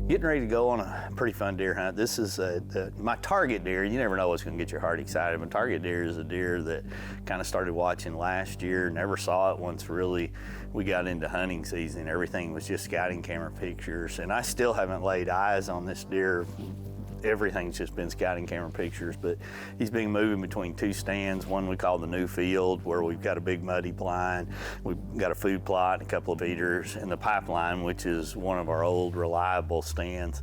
Getting ready to go on a pretty fun deer hunt. This is my target deer. You never know what's going to get your heart excited. My target deer is a deer that kind of started watching last year, never saw it once really we got into hunting season. Everything was just scouting camera pictures, and I still haven't laid eyes on this deer. Everything's just been scouting camera pictures, but he's been moving between two stands, one we call the new field, where we've got a big muddy blind, we've got a food plot and a couple of feeders, and the pipeline, which is one of our old reliable stands.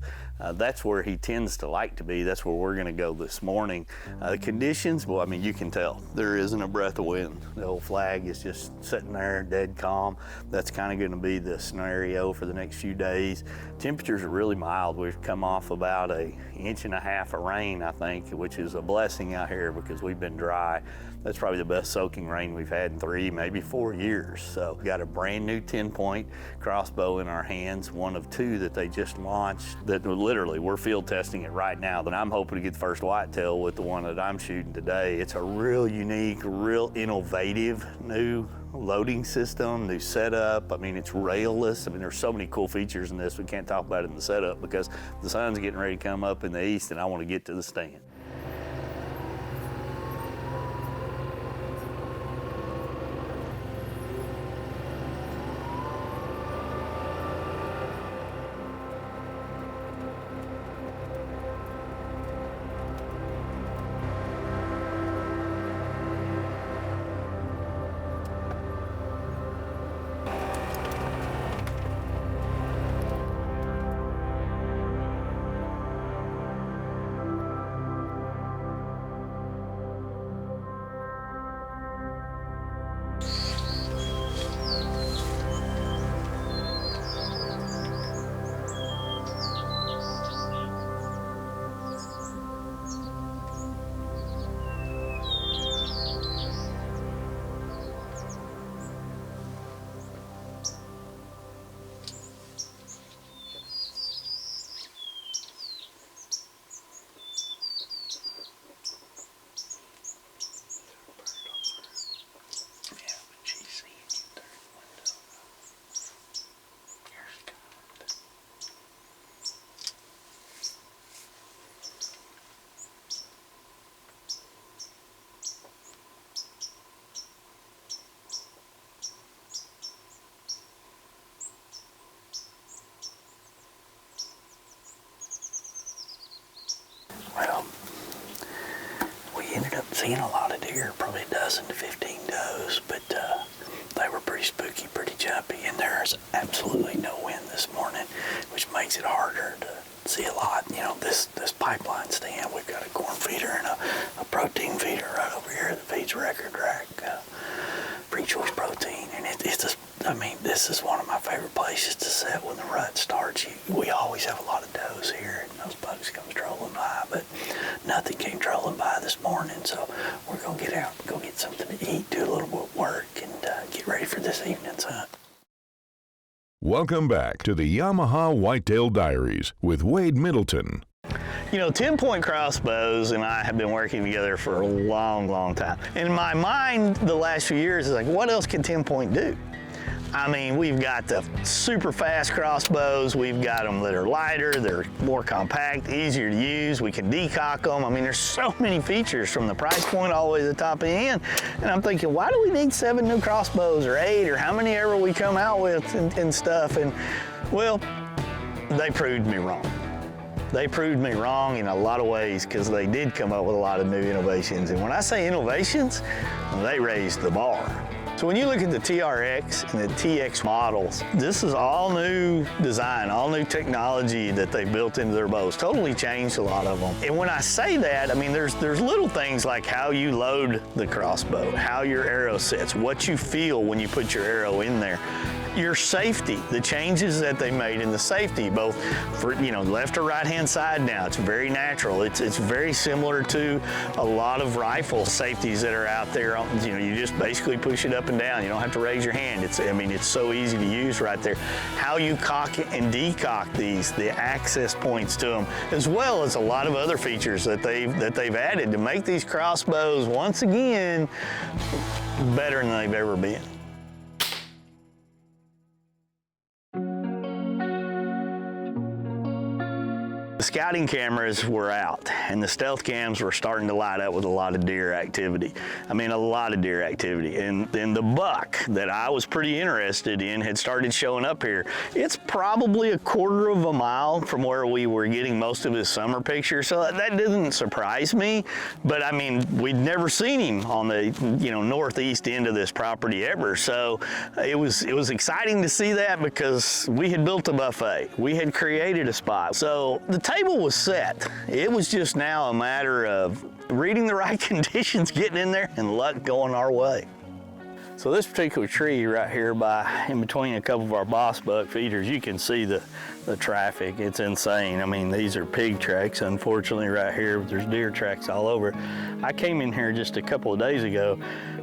That's where he tends to like to be. That's where we're gonna go this morning. The conditions, well, I mean, you can tell there isn't a breath of wind. The old flag is just sitting there dead calm. That's kind of gonna be the scenario for the next few days. Temperatures are really mild. We've come off about an inch and a half of rain, I think, which is a blessing out here because we've been dry. That's probably the best soaking rain we've had in 3, maybe 4 years. So we got a brand new TenPoint Crossbow in our hands, one of 2 that they just launched that literally we're field testing it right now. But I'm hoping to get the first whitetail with the one that I'm shooting today. It's a real unique, real innovative new loading system, new setup. I mean, it's railless. I mean, there's so many cool features in this. We can't talk about it in the setup because the sun's getting ready to come up in the east and I want to get to the stand. Well, we ended up seeing a lot of deer, probably a dozen to 15 does, but they were pretty spooky, pretty jumpy, and there's absolutely no wind this morning, which makes it harder to see a lot. You know, this pipeline stand, we've got a corn feeder and a protein feeder right over here that feeds record rack free choice protein, and it's just, I mean, this is one of my favorite places to sit when the rut starts. We always have a lot of does here, and those bugs come trolling by, but nothing came trolling by this morning, so we're gonna get out and go get something to eat, do a little bit of work, and get ready for this evening's hunt. Welcome back to the Yamaha Whitetail Diaries with Wade Middleton. You know, TenPoint Crossbows and I have been working together for a long, long time. In my mind, the last few years is like, what else can TenPoint do? I mean, we've got the super fast crossbows, we've got them that are lighter, they're more compact, easier to use, we can decock them. I mean, there's so many features from the price point all the way to the top end. And I'm thinking, why do we need 7 new crossbows or 8 or how many ever we come out with and stuff? And well, they proved me wrong. They proved me wrong in a lot of ways because they did come up with a lot of new innovations. And when I say innovations, they raised the bar. So when you look at the TRX and the TX models, this is all new design, all new technology that they built into their bows. Totally changed a lot of them. And when I say that, I mean, there's little things like how you load the crossbow, how your arrow sits, what you feel when you put your arrow in there. Your safety, the changes that they made in the safety, both for, you know, left or right-hand side now, it's very natural. It's very similar to a lot of rifle safeties that are out there. You know, you just basically push it up and down. You don't have to raise your hand. I mean, it's so easy to use right there. How you cock and decock these, the access points to them, as well as a lot of other features that they've added to make these crossbows, once again, better than they've ever been. The scouting cameras were out and the stealth cams were starting to light up with a lot of deer activity. I mean, a lot of deer activity. And then the buck that I was pretty interested in had started showing up here. It's probably 1/4 of a mile from where we were getting most of his summer pictures, so that didn't surprise me. But I mean, we'd never seen him on the northeast end of this property ever. So it was exciting to see that because we had built a buffet. We had created a spot. So the table was set. It was just now a matter of reading the right conditions, getting in there, and luck going our way. So this particular tree right here in between a couple of our boss buck feeders, you can see the traffic. It's insane. I mean, these are pig tracks, unfortunately, right here. There's deer tracks all over. I came in here just a couple of days ago.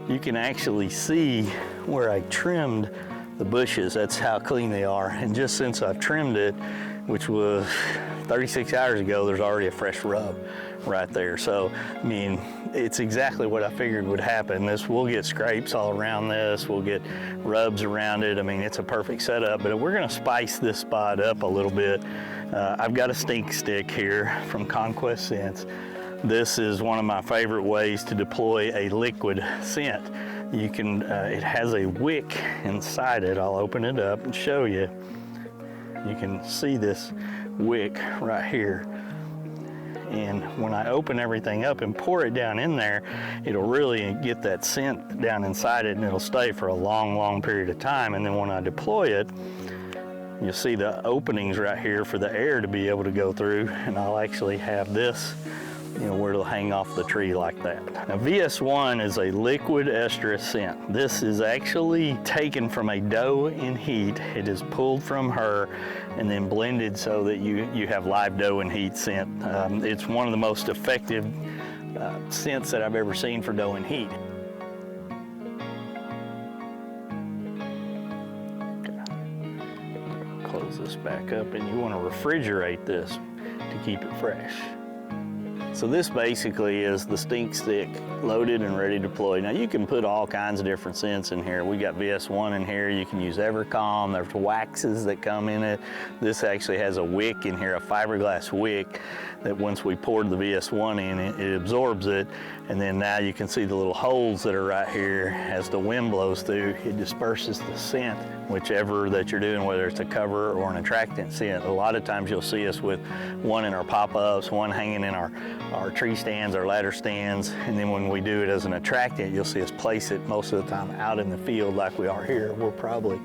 You can actually see where I trimmed the bushes. That's how clean they are. And just since I've trimmed it, which was 36 hours ago, there's already a fresh rub right there. So, I mean, it's exactly what I figured would happen. We'll get scrapes all around this. We'll get rubs around it. I mean, it's a perfect setup, but we're gonna spice this spot up a little bit. I've got a stink stick here from Conquest Scents. This is one of my favorite ways to deploy a liquid scent. You can, it has a wick inside it. I'll open it up and show you. You can see this wick right here. And when I open everything up and pour it down in there, it'll really get that scent down inside it and it'll stay for a long, long period of time. And then when I deploy it, you'll see the openings right here for the air to be able to go through. And I'll actually have this, where it'll hang off the tree like that. Now, VS1 is a liquid estrus scent. This is actually taken from a doe in heat. It is pulled from her and then blended so that you have live doe in heat scent. It's one of the most effective scents that I've ever seen for doe in heat. Okay. Close this back up, and you want to refrigerate this to keep it fresh. So this basically is the stink stick loaded and ready to deploy. Now you can put all kinds of different scents in here. We got VS1 in here. You can use Evercalm. There's waxes that come in it. This actually has a wick in here, a fiberglass wick that once we poured the VS1 in, it absorbs it. And then now you can see the little holes that are right here. As the wind blows through, it disperses the scent, whichever that you're doing, whether it's a cover or an attractant scent. A lot of times you'll see us with one in our pop-ups, one hanging in our tree stands, our ladder stands, and then when we do it as an attractant, you'll see us place it most of the time out in the field like we are here. We're probably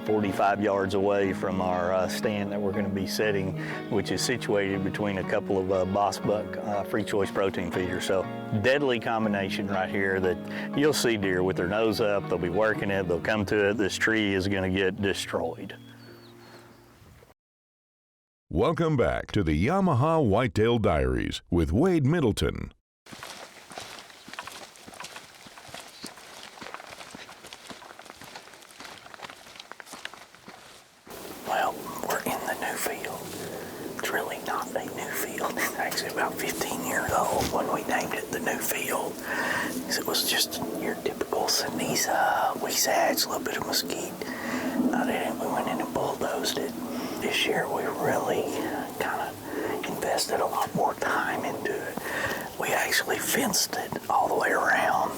45 yards away from our stand that we're going to be setting, which is situated between a couple of Boss Buck free choice protein feeders. So deadly combination right here that you'll see deer with their nose up. They'll be working it. They'll come to it. This tree is going to get destroyed. Welcome back to the Yamaha Whitetail Diaries with Wade Middleton. Well, we're in the new field. It's really not a new field. It's actually about 15 years old when we named it the new field. It was just your typical ceniza, weak sage, a little bit of mesquite. We went in and bulldozed it. This year we really kind of invested a lot more time into it. We actually fenced it all the way around,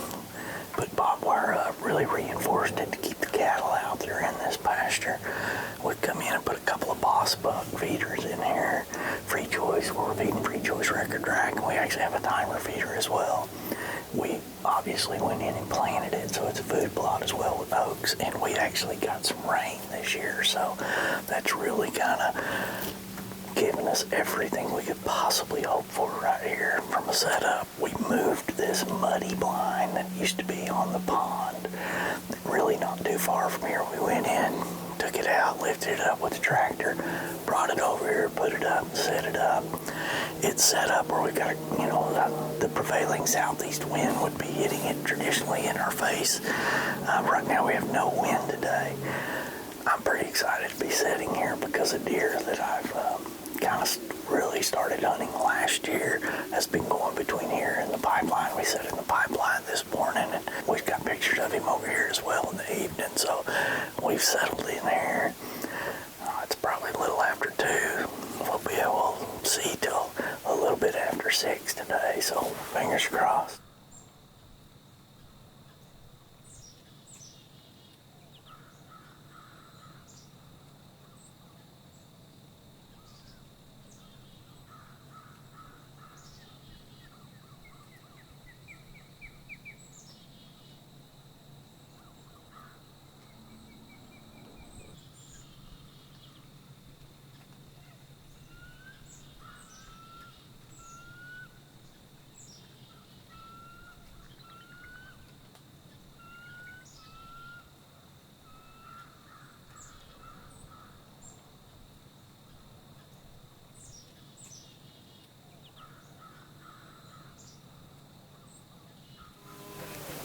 put barbed wire up, really reinforced it to keep the cattle out there in this pasture. We'd come in and put a couple of Boss Buck feeders in here, free choice. We're feeding free choice record rack, and we actually have a timer feeder as well. We obviously went in and planted it, so it's a food plot as well with oaks, and we actually got some rain this year, so that's really kind of given us everything we could possibly hope for right here from a setup. We moved this muddy blind that used to be on the pond, really not too far from here. We went in, took it out, lifted it up with the tractor, brought it over here, put it up, set it up. It's set up where we got, the prevailing southeast wind would be hitting it traditionally in our face. Right now we have no wind today. I'm pretty excited to be sitting here because a deer that I've kind of really started hunting last year has been going between here and the pipeline. We set in the pipeline this morning, and we've got pictures of him over here as well in the evening. So we've settled in there. It's probably a little after 2. We'll be able to see or 6 today, so fingers crossed.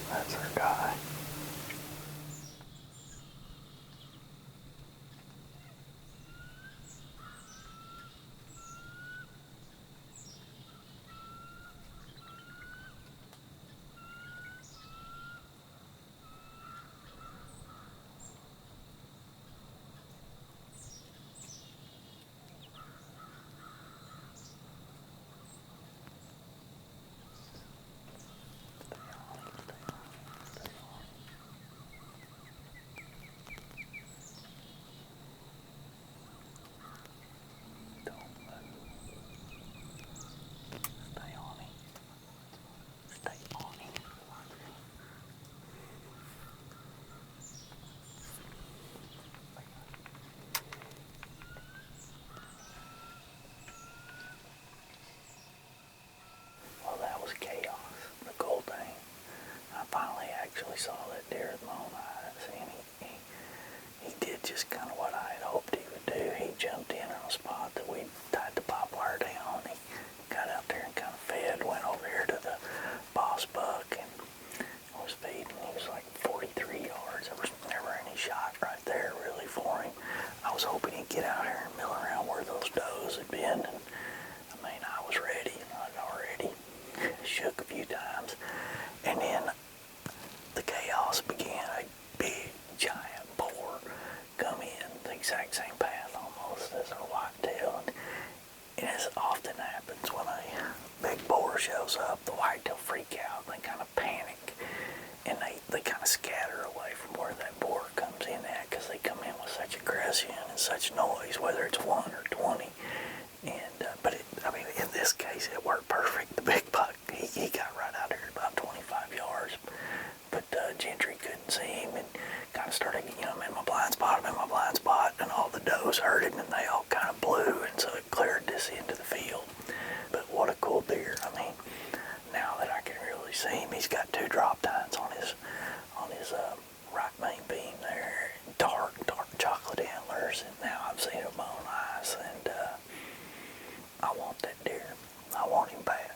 That's our guy. Well, that was chaos, the cool thing. I finally actually saw that deer with my own eyes, and he did just kind of what I had hoped he would do. He jumped in on a spot that we tied the pop wire down. He got out there and kind of fed, went over here to the boss buck, and was feeding. He was like 43 yards. There was never any shot right there really for him. I was hoping he'd get out here and mill around where those does had been, and I mean, I was ready. I'd already shook a few times, and then the chaos began. A big giant boar come in the exact same path almost as our whitetail, and as often happens when a big boar shows up, the whitetail freak out. They kind of panic, and they kind of scatter away from where that boar comes in at, because they come in with such aggression and such noise, whether it's 1 or 20. And but I mean, in this case, it worked perfect. The big buck, he got right out there about 25 yards, but Gentry couldn't see him, and kind of started, I'm in my blind spot, and all the does heard him, and they all kind of blew, and so it cleared this into the field. But what a cool deer. I mean, now that I can really see him, he's got 2 drop tines on his right main beam there, dark chocolate antlers, and now I've seen him with my own eyes, and I want that deer. I want him bad.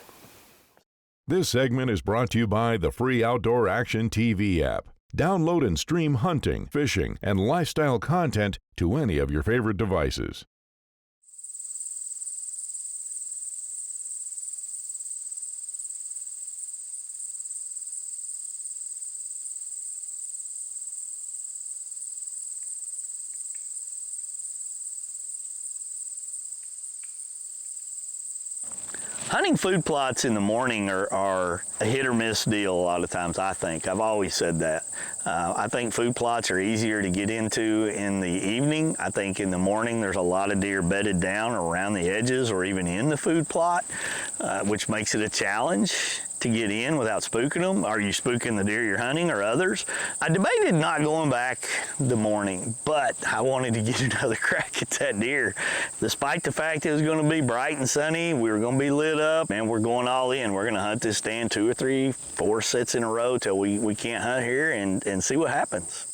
This segment is brought to you by the free Outdoor Action TV app. Download and stream hunting, fishing, and lifestyle content to any of your favorite devices. Hunting food plots in the morning are a hit or miss deal a lot of times, I think. I've always said that. I think food plots are easier to get into in the evening. I think in the morning there's a lot of deer bedded down around the edges or even in the food plot, which makes it a challenge to get in without spooking them. Are you spooking the deer you're hunting or others? I debated not going back the morning, but I wanted to get another crack at that deer. Despite the fact it was going to be bright and sunny, we were going to be lit up, and we're going all in. We're going to hunt this stand 2 or 3, 4 sets in a row till we can't hunt here, and see what happens.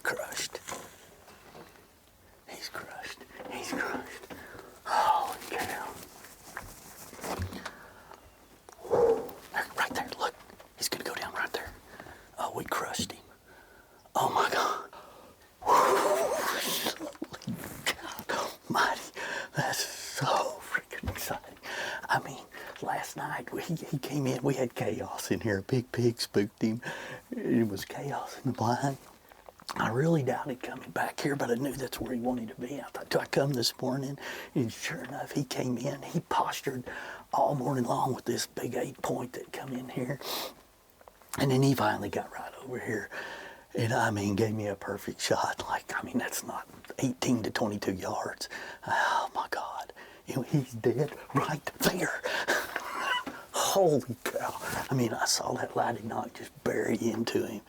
crushed. He's crushed. He's crushed. Holy cow. Right there, look. He's gonna go down right there. Oh, we crushed him. Oh my God. Holy God almighty. That's so freaking exciting. I mean, last night he came in, we had chaos in here. Big pig spooked him. It was chaos in the blind. I really doubted coming back here, but I knew that's where he wanted to be. I thought, do I come this morning? And sure enough, he came in. He postured all morning long with this big 8-point that come in here. And then he finally got right over here. And I mean, gave me a perfect shot. Like, I mean, that's not 18 to 22 yards. Oh my God. You know, he's dead right there. Holy cow. I mean, I saw that lighting knot just bury into him.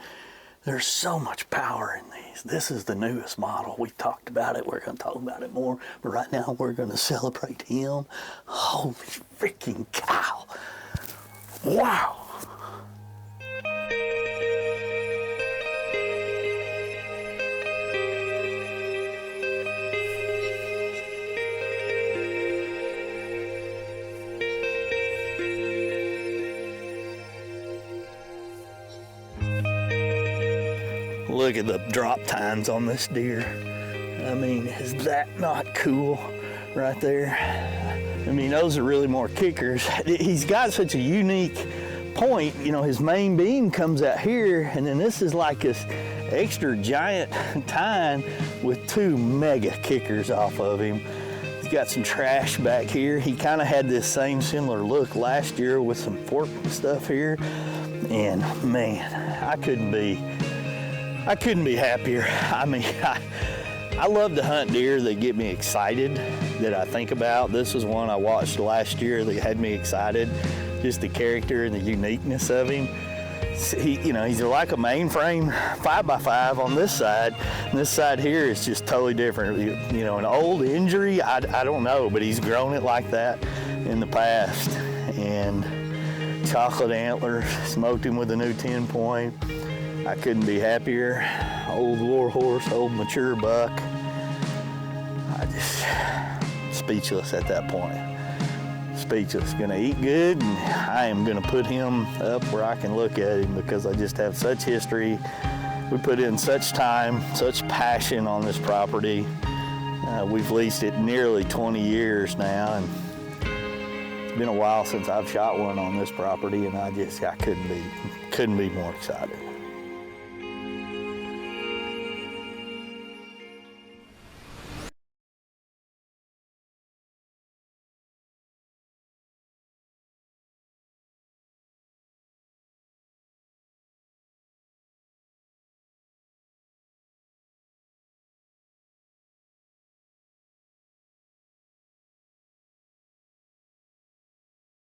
There's so much power in these. This is the newest model. We've talked about it. We're going to talk about it more. But right now, we're going to celebrate him. Holy freaking cow. Wow. Look at the drop tines on this deer. I mean, is that not cool right there? I mean, those are really more kickers. He's got such a unique point. You know, his main beam comes out here, and then this is like this extra giant tine with 2 mega kickers off of him. He's got some trash back here. He kind of had this same similar look last year with some fork stuff here. And man, I couldn't be happier. I mean, I love to hunt deer that get me excited, that I think about. This was one I watched last year that had me excited. Just the character and the uniqueness of him. You know, he's like a mainframe 5x5 on this side. And this side here is just totally different. You know, an old injury, I don't know, but he's grown it like that in the past. And chocolate antler, smoked him with a new 10-point. I couldn't be happier. Old war horse, old mature buck. I just speechless at that point. Speechless. Gonna eat good, and I am gonna put him up where I can look at him because I just have such history. We put in such time, such passion on this property. We've leased it nearly 20 years now, and it's been a while since I've shot one on this property, and I couldn't be more excited.